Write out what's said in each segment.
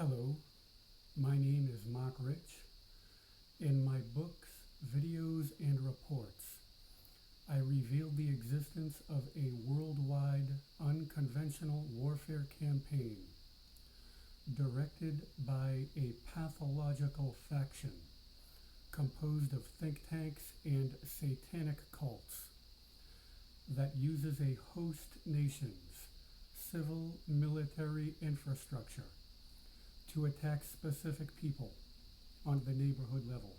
Hello, my name is Mark Rich. In my books, videos, and reports, I reveal the existence of a worldwide unconventional warfare campaign directed by a pathological faction composed of think tanks and satanic cults that uses a host nation's civil military infrastructure to attack specific people on the neighborhood level.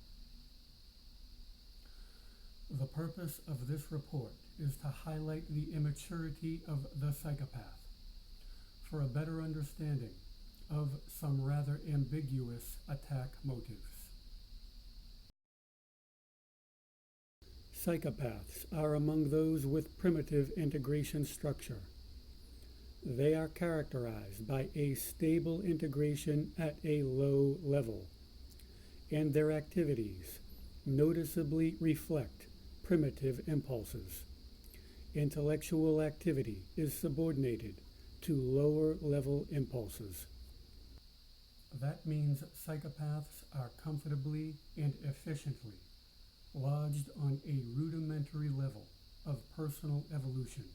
The purpose of this report is to highlight the immaturity of the psychopath for a better understanding of some rather ambiguous attack motives. Psychopaths are among those with primitive integration structure. They are characterized by a stable integration at a low level, and their activities noticeably reflect primitive impulses. Intellectual activity is subordinated to lower level impulses. That means psychopaths are comfortably and efficiently lodged on a rudimentary level of personal evolution.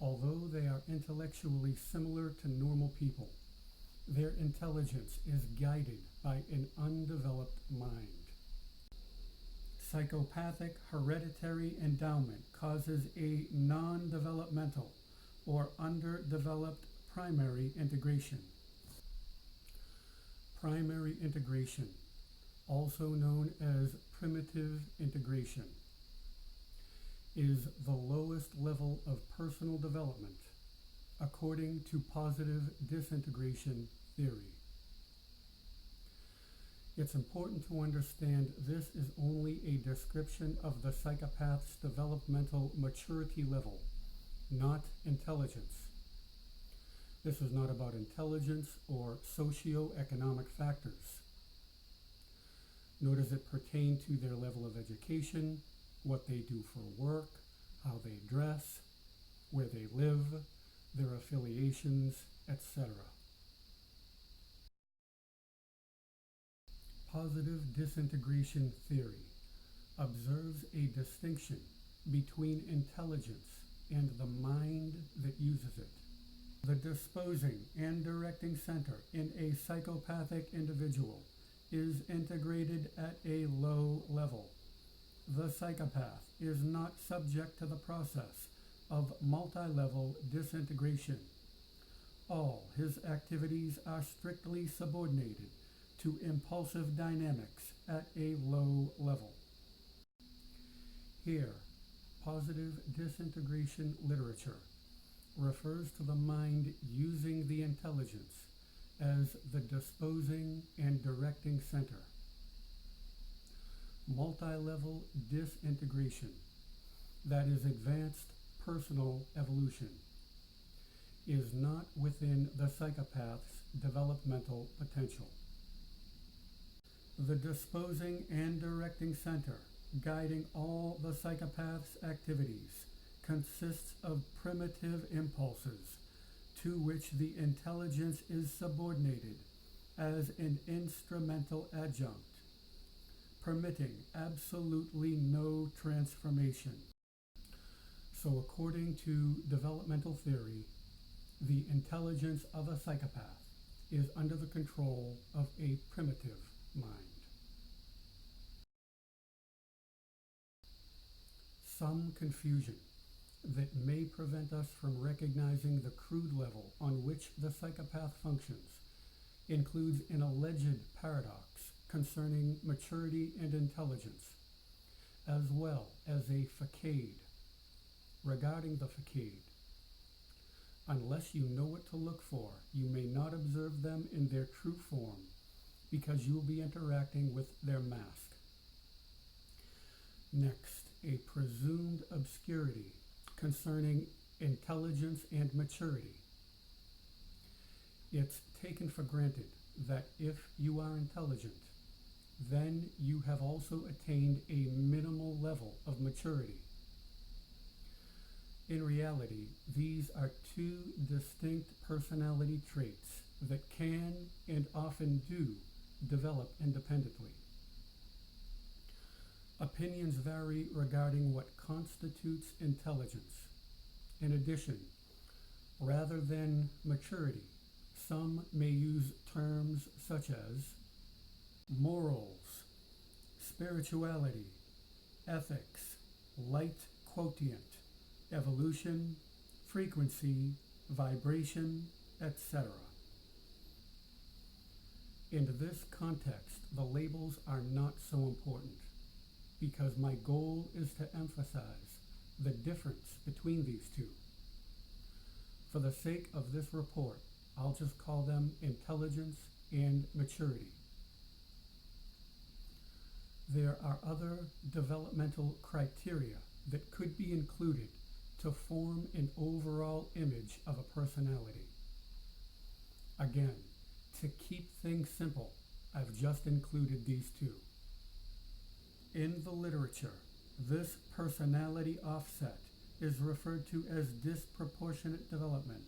Although they are intellectually similar to normal people, their intelligence is guided by an undeveloped mind. Psychopathic hereditary endowment causes a non-developmental or underdeveloped primary integration. Primary integration, also known as primitive integration, is the lowest level of personal development according to positive disintegration theory. It's important to understand this is only a description of the psychopath's developmental maturity level, not intelligence. This is not about intelligence or socio-economic factors, nor does it pertain to their level of education, what they do for work, how they dress, where they live, their affiliations, etc. Positive disintegration theory observes a distinction between intelligence and the mind that uses it. The disposing and directing center in a psychopathic individual is integrated at a low level. The psychopath is not subject to the process of multi-level disintegration. All his activities are strictly subordinated to impulsive dynamics at a low level. Here, positive disintegration literature refers to the mind using the intelligence as the disposing and directing center. Multi-level disintegration, that is advanced personal evolution, is not within the psychopath's developmental potential. The disposing and directing center guiding all the psychopath's activities consists of primitive impulses to which the intelligence is subordinated as an instrumental adjunct, permitting absolutely no transformation. So according to developmental theory, the intelligence of a psychopath is under the control of a primitive mind. Some confusion that may prevent us from recognizing the crude level on which the psychopath functions includes an alleged paradox concerning maturity and intelligence, as well as a facade. Regarding the facade, unless you know what to look for, you may not observe them in their true form because you will be interacting with their mask. Next, a presumed obscurity concerning intelligence and maturity. It's taken for granted that if you are intelligent, then you have also attained a minimal level of maturity. In reality, these are two distinct personality traits that can and often do develop independently. Opinions vary regarding what constitutes intelligence. In addition, rather than maturity, some may use terms such as morals, spirituality, ethics, light quotient, evolution, frequency, vibration, etc. In this context, the labels are not so important because my goal is to emphasize the difference between these two. For the sake of this report, I'll just call them intelligence and maturity. There are other developmental criteria that could be included to form an overall image of a personality. Again, to keep things simple, I've just included these two. In the literature, this personality offset is referred to as disproportionate development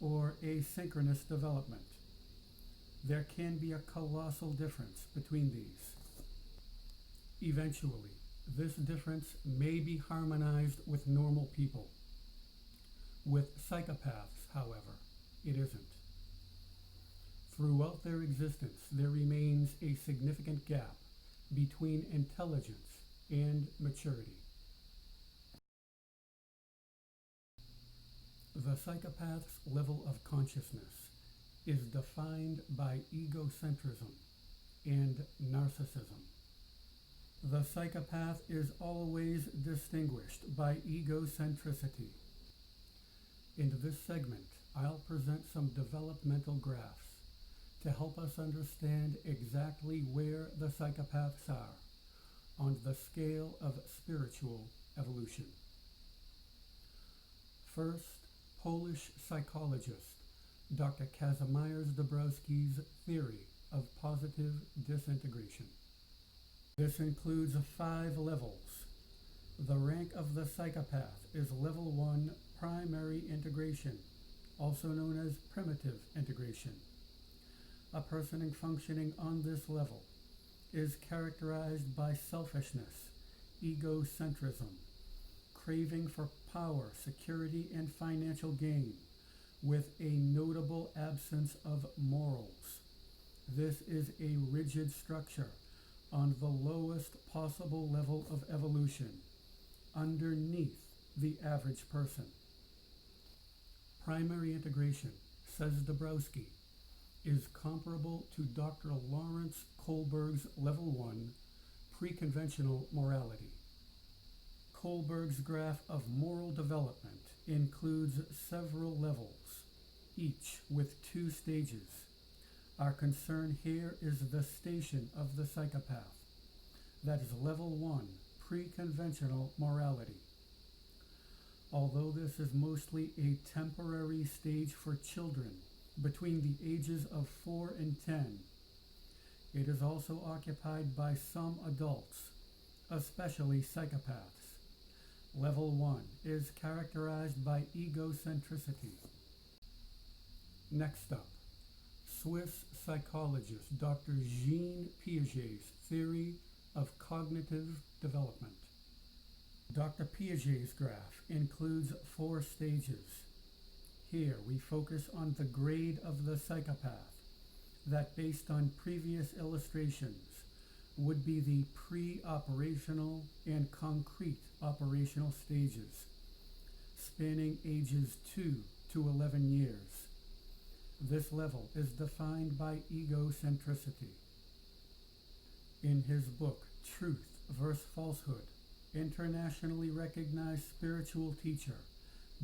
or asynchronous development. There can be a colossal difference between these. Eventually, this difference may be harmonized with normal people. With psychopaths, however, it isn't. Throughout their existence, there remains a significant gap between intelligence and maturity. The psychopath's level of consciousness is defined by egocentrism and narcissism. The psychopath is always distinguished by egocentricity. In this segment, I'll present some developmental graphs to help us understand exactly where the psychopaths are on the scale of spiritual evolution. First, Polish psychologist Dr. Kazimierz Dabrowski's theory of positive disintegration. This includes 5 levels. The rank of the psychopath is level 1 primary integration, also known as primitive integration. A person functioning on this level is characterized by selfishness, egocentrism, craving for power, security, and financial gain, with a notable absence of morals. This is a rigid structure on the lowest possible level of evolution, underneath the average person. Primary integration, says Dabrowski, is comparable to Dr. Lawrence Kohlberg's level 1 pre-conventional morality. Kohlberg's graph of moral development includes several levels, each with 2 stages. Our concern here is the station of the psychopath, that is level 1 pre-conventional morality. Although this is mostly a temporary stage for children between the ages of 4 and 10, it is also occupied by some adults, especially psychopaths. Level 1 is characterized by egocentricity. Next up, Swiss psychologist Dr. Jean Piaget's theory of cognitive development. Dr. Piaget's graph includes 4 stages. Here we focus on the grade of the psychopath that, based on previous illustrations, would be the pre-operational and concrete operational stages, spanning ages 2 to 11 years. This level is defined by egocentricity. In his book, Truth vs. Falsehood, internationally recognized spiritual teacher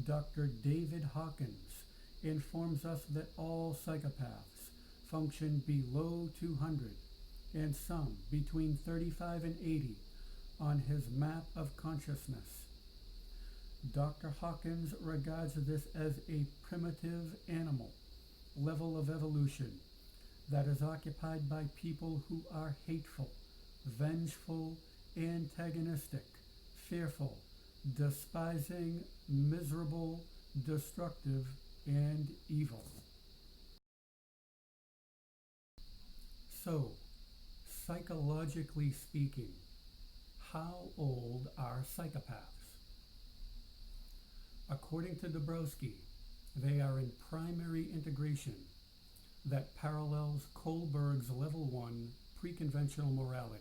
Dr. David Hawkins informs us that all psychopaths function below 200 and some between 35 and 80 on his map of consciousness. Dr. Hawkins regards this as a primitive animal level of evolution that is occupied by people who are hateful, vengeful, antagonistic, fearful, despising, miserable, destructive, and evil. So, psychologically speaking, how old are psychopaths? According to Dabrowski, they are in primary integration that parallels Kohlberg's Level 1 pre-conventional morality.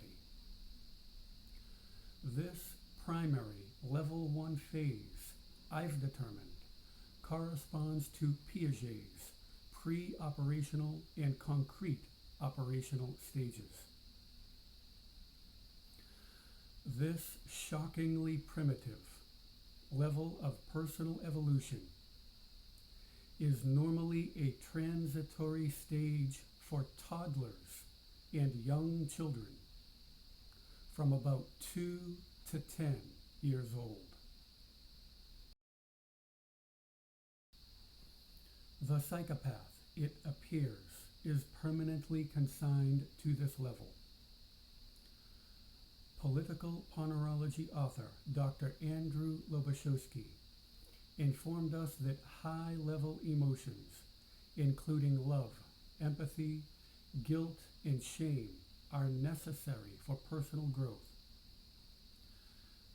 This primary Level 1 phase, I've determined, corresponds to Piaget's pre-operational and concrete operational stages. This shockingly primitive level of personal evolution is normally a transitory stage for toddlers and young children from about 2 to 10 years old. The psychopath, it appears, is permanently consigned to this level. Political Connerology author Dr. Andrew Lobaczewski informed us that high-level emotions, including love, empathy, guilt, and shame, are necessary for personal growth.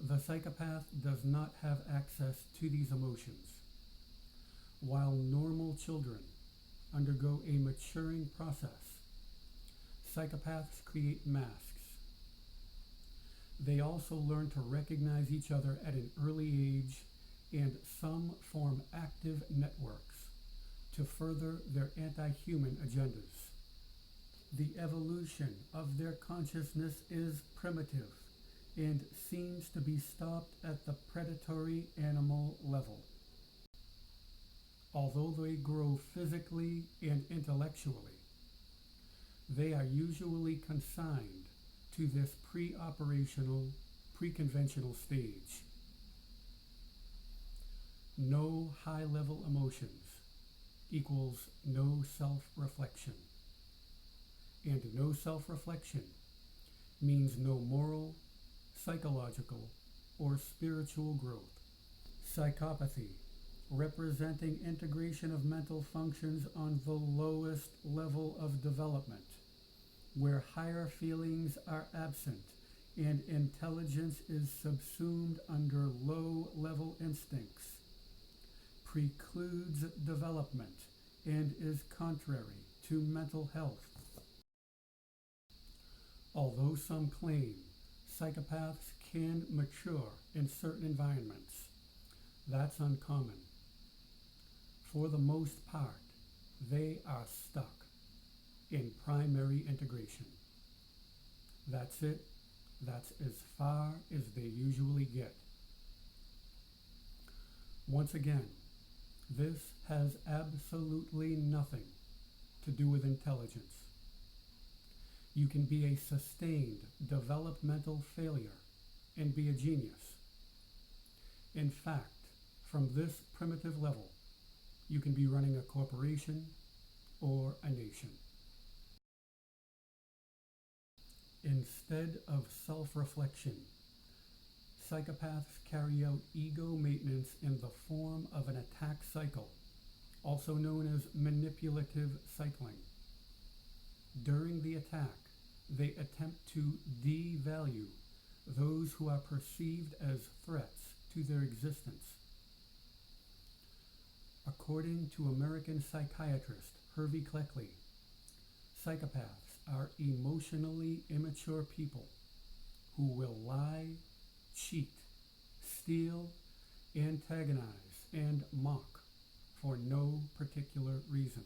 The psychopath does not have access to these emotions. While normal children undergo a maturing process, psychopaths create masks. They also learn to recognize each other at an early age, and some form active networks to further their anti-human agendas. The evolution of their consciousness is primitive and seems to be stopped at the predatory animal level. Although they grow physically and intellectually, they are usually consigned to this pre-operational, pre-conventional stage. No high-level emotions equals no self-reflection. And no self-reflection means no moral, psychological, or spiritual growth. Psychopathy, representing integration of mental functions on the lowest level of development, where higher feelings are absent and intelligence is subsumed under low-level instincts, precludes development and is contrary to mental health. Although some claim psychopaths can mature in certain environments, that's uncommon. For the most part, they are stuck in primary integration. That's it. That's as far as they usually get. Once again, this has absolutely nothing to do with intelligence. You can be a sustained developmental failure and be a genius. In fact, from this primitive level, you can be running a corporation or a nation. Instead of self-reflection, psychopaths carry out ego maintenance in the form of an attack cycle, also known as manipulative cycling. During the attack, they attempt to devalue those who are perceived as threats to their existence. According to American psychiatrist Hervey Cleckley, psychopaths are emotionally immature people who will lie, cheat, steal, antagonize, and mock for no particular reason.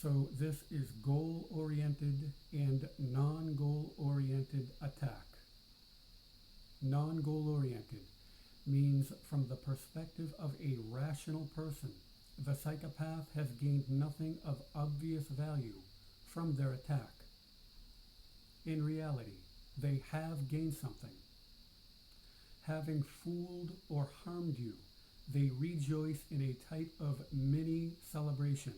So this is goal-oriented and non-goal-oriented attack. Non-goal-oriented means from the perspective of a rational person, the psychopath has gained nothing of obvious value from their attack. In reality, they have gained something. Having fooled or harmed you, they rejoice in a type of mini celebration.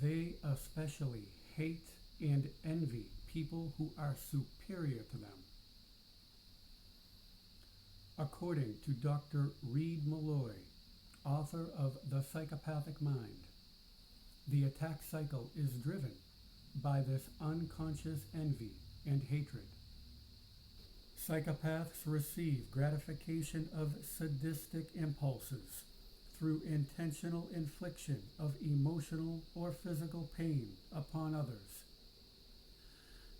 They especially hate and envy people who are superior to them. According to Dr. Reed Malloy, author of The Psychopathic Mind, The attack cycle is driven by this unconscious envy and hatred. Psychopaths receive gratification of sadistic impulses through intentional infliction of emotional or physical pain upon others.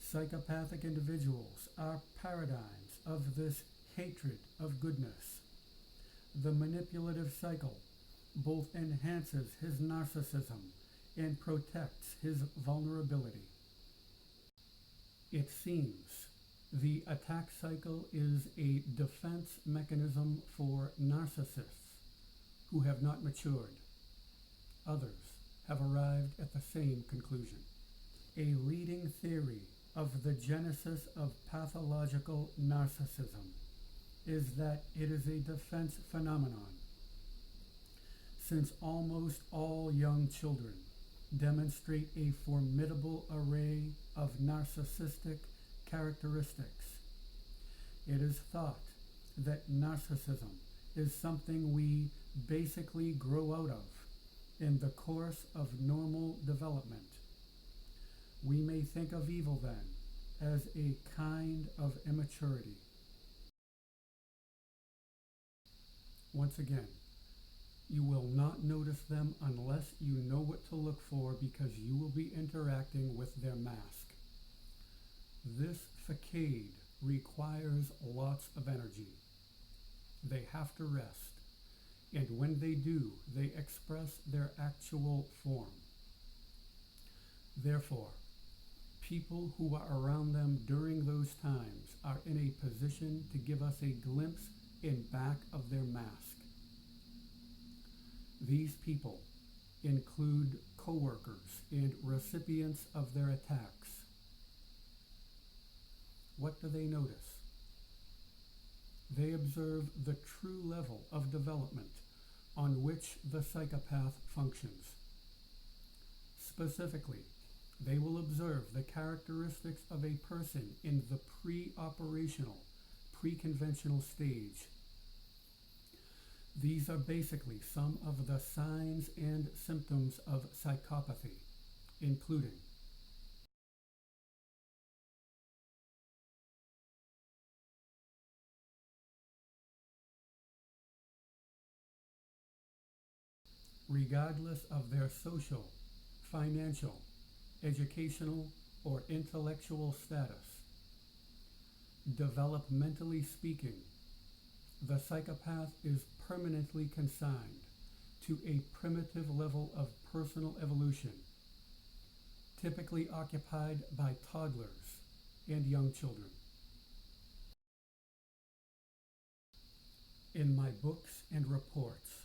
Psychopathic individuals are paradigms of this hatred of goodness. The manipulative cycle both enhances his narcissism and protects his vulnerability. It seems the attack cycle is a defense mechanism for narcissists who have not matured. Others have arrived at the same conclusion. A leading theory of the genesis of pathological narcissism is that it is a defense phenomenon, since almost all young children demonstrate a formidable array of narcissistic characteristics. It is thought that narcissism is something we basically grow out of in the course of normal development. We may think of evil then as a kind of immaturity. Once again, you will not notice them unless you know what to look for, because you will be interacting with their mask. This facade requires lots of energy. They have to rest, and when they do, they express their actual form. Therefore, people who are around them during those times are in a position to give us a glimpse in back of their mask. These people include co-workers and recipients of their attacks. What do they notice? They observe the true level of development on which the psychopath functions. Specifically, they will observe the characteristics of a person in the pre-operational, pre-conventional stage. These are basically some of the signs and symptoms of psychopathy, including regardless of their social, financial, educational, or intellectual status. Developmentally speaking, the psychopath is permanently consigned to a primitive level of personal evolution, typically occupied by toddlers and young children. In my books and reports,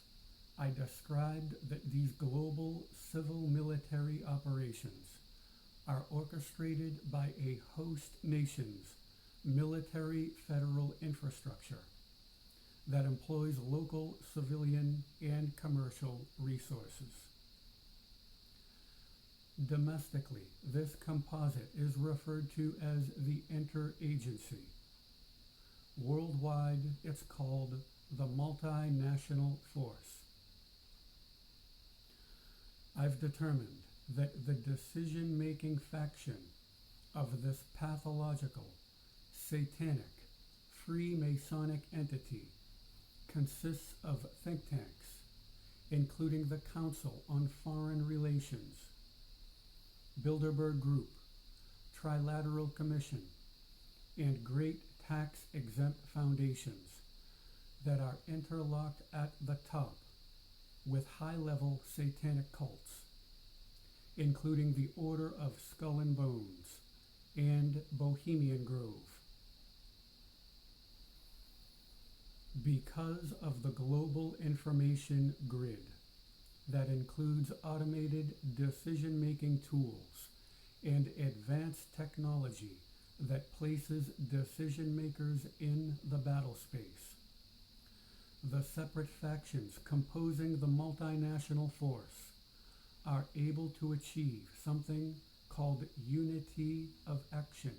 I described that these global civil-military operations are orchestrated by a host nation's military federal infrastructure that employs local civilian and commercial resources. Domestically, this composite is referred to as the interagency. Worldwide, it's called the multinational force. I've determined that the decision-making faction of this pathological, satanic, Freemasonic entity consists of think tanks, including the Council on Foreign Relations, Bilderberg Group, Trilateral Commission, and great tax-exempt foundations that are interlocked at the top with high-level satanic cults, including the Order of Skull and Bones and Bohemian Grove. Because of the global information grid that includes automated decision-making tools and advanced technology that places decision-makers in the battle space, the separate factions composing the multinational force are able to achieve something called unity of action.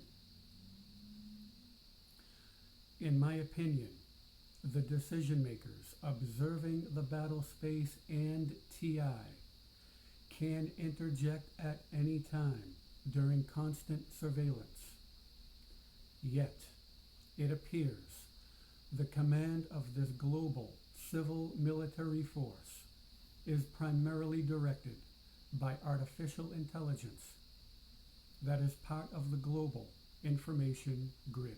In my opinion, the decision makers observing the battle space and TI can interject at any time during constant surveillance. Yet, it appears the command of this global civil military force is primarily directed by artificial intelligence that is part of the global information grid.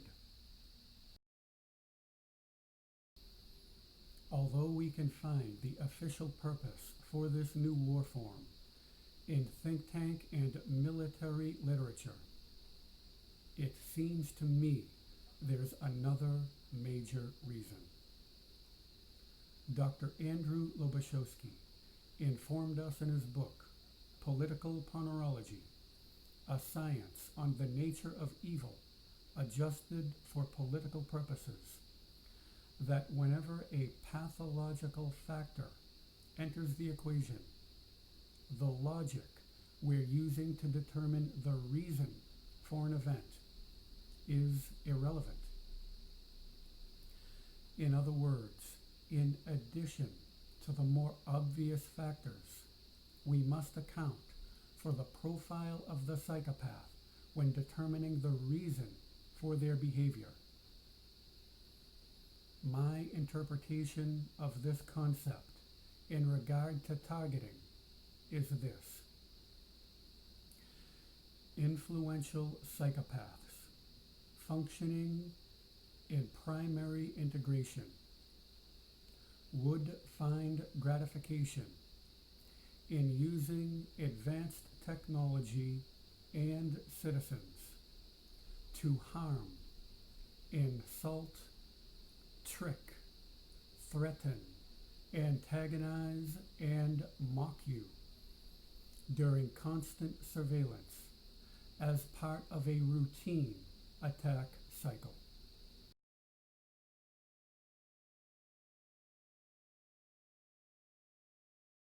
Although we can find the official purpose for this new war form in think tank and military literature, it seems to me there's another major reason. Dr. Andrew Lobachowski informed us in his book, Political Connerology, a science on the nature of evil adjusted for political purposes, that whenever a pathological factor enters the equation, the logic we're using to determine the reason for an event is irrelevant. In other words, in addition to the more obvious factors, we must account for the profile of the psychopath when determining the reason for their behavior. My interpretation of this concept in regard to targeting is this: influential psychopaths functioning in primary integration would find gratification in using advanced technology and citizens to harm, insult, trick, threaten, antagonize, and mock you during constant surveillance as part of a routine attack cycle.